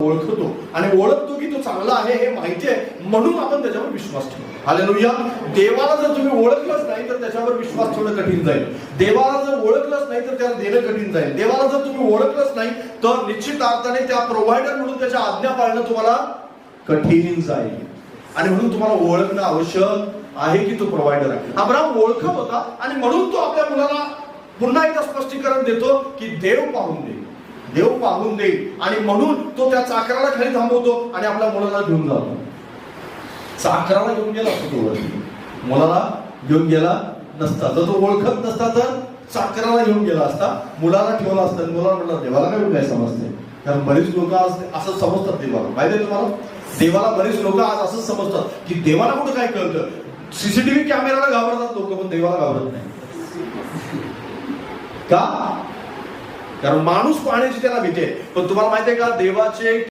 ओळखतो आणि ओळखतो की तो चांगला आहे हे माहिती आहे, म्हणून आपण त्याच्यावर विश्वास ठेवतो. हालेलुया. देवाला जर तुम्ही ओळखलंच नाही तर त्याच्यावर विश्वास ठेवणं कठीण जाईल. देवाला जर ओळखलंच नाही तर त्याला देणं कठीण जाईल. देवाला जर तुम्ही ओळखलंच नाही तर निश्चित अर्थाने त्या प्रोव्हायडर म्हणून त्याच्या आज्ञा पाळणं तुम्हाला कठीण जाईल. आणि म्हणून तुम्हाला ओळखणं आवश्यक आहे की तो प्रोव्हायडर आहे. अब्राहम ओळखत होता आणि म्हणून तो आपल्या मुलाला पुन्हा एकदा स्पष्टीकरण देतो की देव पाहून दे, देव पाहून दे. आणि म्हणून तो त्या चाकराला खाली थांबवतो आणि आपल्या मुलाला घेऊन जातो. चाकराला घेऊन गेला असतो तो वरती, मुलाला घेऊन गेला नसता. जर तो ओळखत नसता तर चाकराला घेऊन गेला असता, मुलाला ठेवला असता. मुलाला म्हटलं देवाला काय समजते, कारण बरीच लोक असं समजतात देवाला. माहिती आहे तुम्हाला, देवाला बरीच लोक आज असंच समजतात की देवाला कुठं काय कळतं. सीसीटीव्ही कॅमेराला घाबरतात लोक, पण देवाला घाबरत नाही. का? कारण माणूस पाहण्याची त्याला भीती आहे. पण तुम्हाला माहिती आहे का, देवाचे